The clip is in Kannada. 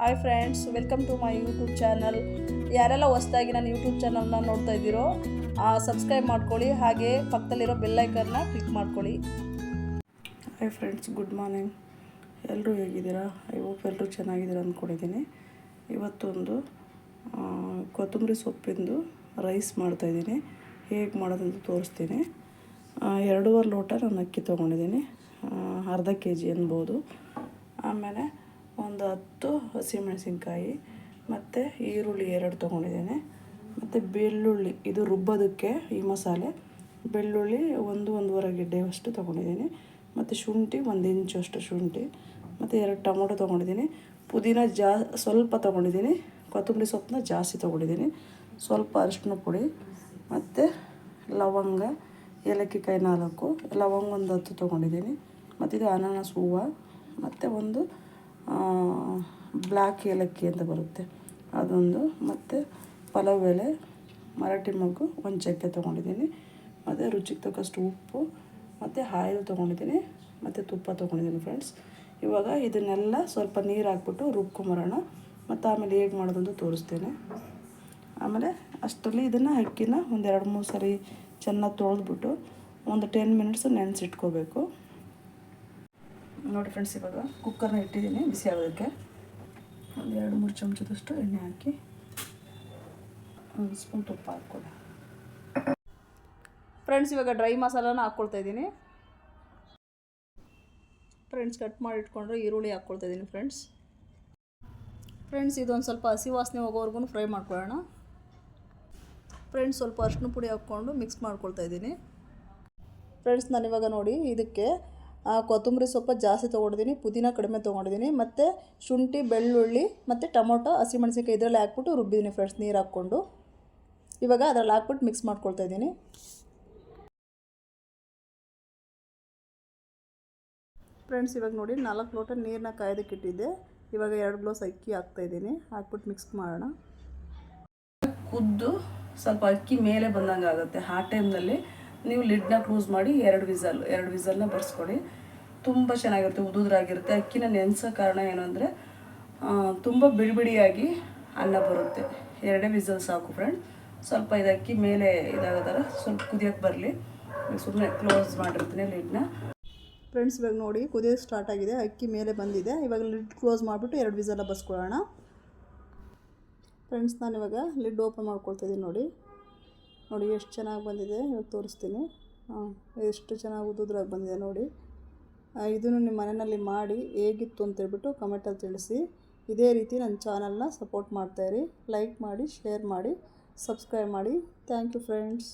Hi friends, welcome to my YouTube channel. ಯಾರೆಲ್ಲ ಹೊಸದಾಗಿ ನನ್ನ ಯೂಟ್ಯೂಬ್ ಚಾನಲ್ನ ನೋಡ್ತಾ ಇದ್ದೀರೋ ಸಬ್ಸ್ಕ್ರೈಬ್ ಮಾಡ್ಕೊಳ್ಳಿ, ಹಾಗೆ ಪಕ್ಕದಲ್ಲಿರೋ ಬೆಲ್ಲೈಕನ್ನ ಕ್ಲಿಕ್ ಮಾಡ್ಕೊಳ್ಳಿ. Hi friends, good morning. ಎಲ್ಲರೂ ಹೇಗಿದ್ದೀರಾ? ಐ ಹೋಪ್ ಎಲ್ಲರೂ ಚೆನ್ನಾಗಿದ್ದೀರಾ ಅಂದ್ಕೊಂಡಿದ್ದೀನಿ. ಇವತ್ತೊಂದು ಕೊತ್ತಂಬರಿ ಸೊಪ್ಪಿಂದು ರೈಸ್ ಮಾಡ್ತಾಯಿದ್ದೀನಿ. ಹೇಗೆ ಮಾಡೋದಂತ ತೋರಿಸ್ತೀನಿ. 2.5 ಲೋಟ ನಾನು ಅಕ್ಕಿ ತೊಗೊಂಡಿದ್ದೀನಿ, ಅರ್ಧ kg ಅನ್ಬೋದು. ಆಮೇಲೆ ಒಂದು 10 ಹಸಿಮೆಣಸಿನ್ಕಾಯಿ ಮತ್ತು ಈರುಳ್ಳಿ 2 ತೊಗೊಂಡಿದ್ದೀನಿ. ಮತ್ತು ಬೆಳ್ಳುಳ್ಳಿ, ಇದು ರುಬ್ಬೋದಕ್ಕೆ ಈ ಮಸಾಲೆ. ಬೆಳ್ಳುಳ್ಳಿ 1-1.5 ಗೆಡ್ಡೆಯಷ್ಟು ತೊಗೊಂಡಿದ್ದೀನಿ. ಮತ್ತು ಶುಂಠಿ 1 ಇಂಚಷ್ಟು ಶುಂಠಿ, ಮತ್ತು 2 ಟೊಮೊಟೊ ತೊಗೊಂಡಿದ್ದೀನಿ. ಪುದೀನ ಸ್ವಲ್ಪ ತೊಗೊಂಡಿದ್ದೀನಿ. ಕೊತ್ತಂಬರಿ ಸೊಪ್ಪನ್ನ ಜಾಸ್ತಿ ತೊಗೊಂಡಿದ್ದೀನಿ. ಸ್ವಲ್ಪ ಅರಿಶಿನ ಪುಡಿ ಮತ್ತು ಲವಂಗ, ಏಲಕ್ಕಿಕಾಯಿ 4, ಲವಂಗ ಒಂದು 10 ತೊಗೊಂಡಿದ್ದೀನಿ. ಮತ್ತು ಇದು ಅನಾನಸ್ ಹೂವು, ಮತ್ತು ಒಂದು ಬ್ಲ್ಯಾಕ್ ಏಲಕ್ಕಿ ಅಂತ ಬರುತ್ತೆ ಅದೊಂದು, ಮತ್ತು ಪಲಾವ್ ಎಲೆ, ಮರಾಠಿ ಮೊಗ್ಗು, ಒಂದು ಚಕ್ಕೆ ತೊಗೊಂಡಿದ್ದೀನಿ. ಮತ್ತು ರುಚಿಗೆ ತಕ್ಕಷ್ಟು ಉಪ್ಪು ಮತ್ತು ಆಯಿಲ್ ತೊಗೊಂಡಿದ್ದೀನಿ, ಮತ್ತು ತುಪ್ಪ ತೊಗೊಂಡಿದ್ದೀನಿ ಫ್ರೆಂಡ್ಸ್. ಇವಾಗ ಇದನ್ನೆಲ್ಲ ಸ್ವಲ್ಪ ನೀರು ಹಾಕ್ಬಿಟ್ಟು ರುಬ್ಕೊಂಬರೋಣ, ಮತ್ತು ಆಮೇಲೆ ಹೇಗೆ ಮಾಡೋದಂತ ತೋರಿಸ್ತೇನೆ. ಆಮೇಲೆ ಅಷ್ಟರಲ್ಲಿ ಇದನ್ನು ಅಕ್ಕಿನ ಒಂದು 2-3 ಸರಿ ಚೆನ್ನಾಗಿ ತೊಳೆದ್ಬಿಟ್ಟು ಒಂದು 10 ಮಿನಿಟ್ಸ್ ನೆನೆಸಿಟ್ಕೋಬೇಕು. ನೋಡಿ ಫ್ರೆಂಡ್ಸ್, ಇವಾಗ ಕುಕ್ಕರ್ನ ಇಟ್ಟಿದ್ದೀನಿ ಬಿಸಿ ಆಗೋದಕ್ಕೆ. ಒಂದು 2-3 ಚಮಚದಷ್ಟು ಎಣ್ಣೆ ಹಾಕಿ, 1 ಸ್ಪೂನ್ ತುಪ್ಪ ಹಾಕ್ಕೊಳ್ಳಿ. ಫ್ರೆಂಡ್ಸ್, ಇವಾಗ ಡ್ರೈ ಮಸಾಲಾನ ಹಾಕ್ಕೊಳ್ತಾ ಇದ್ದೀನಿ. ಫ್ರೆಂಡ್ಸ್, ಕಟ್ ಮಾಡಿ ಇಟ್ಕೊಂಡ್ರೆ ಈರುಳ್ಳಿ ಹಾಕ್ಕೊಳ್ತಾ ಇದ್ದೀನಿ. ಫ್ರೆಂಡ್ಸ್, ಇದೊಂದು ಸ್ವಲ್ಪ ಹಸಿ ವಾಸನೆ ಹೋಗೋವರೆಗೂ ಫ್ರೈ ಮಾಡ್ಕೊಳ್ಳೋಣ. ಫ್ರೆಂಡ್ಸ್, ಸ್ವಲ್ಪ ಅರಿಶಿನ ಪುಡಿ ಹಾಕ್ಕೊಂಡು ಮಿಕ್ಸ್ ಮಾಡ್ಕೊಳ್ತಾ ಇದ್ದೀನಿ. ಫ್ರೆಂಡ್ಸ್, ನಾನಿವಾಗ ನೋಡಿ ಇದಕ್ಕೆ ಕೊತ್ತಂಬರಿ ಸೊಪ್ಪು ಜಾಸ್ತಿ ತೊಗೊಂಡಿದ್ದೀನಿ, ಪುದೀನ ಕಡಿಮೆ ತೊಗೊಂಡಿದ್ದೀನಿ, ಮತ್ತು ಶುಂಠಿ, ಬೆಳ್ಳುಳ್ಳಿ ಮತ್ತು ಟೊಮೊಟೊ, ಹಸಿಮೆಣಸಿನ್ಕಾಯಿ ಇದರಲ್ಲಿ ಹಾಕ್ಬಿಟ್ಟು ರುಬ್ಬಿದ್ದೀನಿ ಫ್ರೆಂಡ್ಸ್, ನೀರು ಹಾಕ್ಕೊಂಡು. ಇವಾಗ ಅದರಲ್ಲಿ ಹಾಕ್ಬಿಟ್ಟು ಮಿಕ್ಸ್ ಮಾಡ್ಕೊಳ್ತಾ ಇದ್ದೀನಿ. ಫ್ರೆಂಡ್ಸ್, ಇವಾಗ ನೋಡಿ 4 ಲೋಟ ನೀರನ್ನ ಕಾಯೋದಕ್ಕೆ ಇಟ್ಟಿದ್ದೆ. ಇವಾಗ 2 ಗ್ಲಾಸ್ ಅಕ್ಕಿ ಹಾಕ್ತಾಯಿದ್ದೀನಿ. ಹಾಕ್ಬಿಟ್ಟು ಮಿಕ್ಸ್ ಮಾಡೋಣ. ಕುದ್ದು ಸ್ವಲ್ಪ ಅಕ್ಕಿ ಮೇಲೆ ಬಂದಂಗೆ ಆಗುತ್ತೆ. ಆ ಟೈಮ್ನಲ್ಲಿ ನೀವು ಲಿಡ್ನ ಕ್ಲೋಸ್ ಮಾಡಿ 2 ವಿಸಲ್ನ ಬರ್ಸ್ಕೊಡಿ. ತುಂಬ ಚೆನ್ನಾಗಿರುತ್ತೆ, ಉದುರಾಗಿರುತ್ತೆ. ಅಕ್ಕಿನ ನೆನೆಸೋ ಕಾರಣ ಏನು ಅಂದರೆ ತುಂಬ ಬಿಡಿಯಾಗಿ ಅನ್ನ ಬರುತ್ತೆ. 2 ವಿಸಲ್ ಸಾಕು ಫ್ರೆಂಡ್. ಸ್ವಲ್ಪ ಇದು ಅಕ್ಕಿ ಮೇಲೆ ಇದಾಗೋ ಥರ ಸ್ವಲ್ಪ ಕುದಿಯೋಕ್ಕೆ ಬರಲಿ. ಸುಮ್ಮನೆ ಕ್ಲೋಸ್ ಮಾಡಿರ್ತೀನಿ ಲಿಡ್ನ. ಫ್ರೆಂಡ್ಸ್, ಇವಾಗ ನೋಡಿ ಕುದಿಯೋದು ಸ್ಟಾರ್ಟ್ ಆಗಿದೆ, ಅಕ್ಕಿ ಮೇಲೆ ಬಂದಿದೆ. ಇವಾಗ ಲಿಡ್ ಕ್ಲೋಸ್ ಮಾಡಿಬಿಟ್ಟು 2 ವಿಸಲ್ ಬಸ್ಕೊಳ್ಳೋಣ. ಫ್ರೆಂಡ್ಸ್, ನಾನಿವಾಗ ಲಿಡ್ ಓಪನ್ ಮಾಡ್ಕೊಳ್ತಿದ್ದೀನಿ. ನೋಡಿ ಎಷ್ಟು ಚೆನ್ನಾಗಿ ಬಂದಿದೆ. ಇವಾಗ ತೋರಿಸ್ತೀನಿ. ಎಷ್ಟು ಚೆನ್ನಾಗಿ ಉದುರಾಗಿ ಬಂದಿದೆ ನೋಡಿ. ಇದನ್ನು ನಿಮ್ಮ ಮನೆಯಲ್ಲಿ ಮಾಡಿ ಹೇಗಿತ್ತು ಅಂತೇಳ್ಬಿಟ್ಟು ಕಮೆಂಟಲ್ಲಿ ತಿಳಿಸಿ. ಇದೇ ರೀತಿ ನನ್ನ ಚಾನಲ್ನ ಸಪೋರ್ಟ್ ಮಾಡ್ತಾಯಿರಿ. ಲೈಕ್ ಮಾಡಿ, ಶೇರ್ ಮಾಡಿ, ಸಬ್ಸ್ಕ್ರೈಬ್ ಮಾಡಿ. Thank you friends.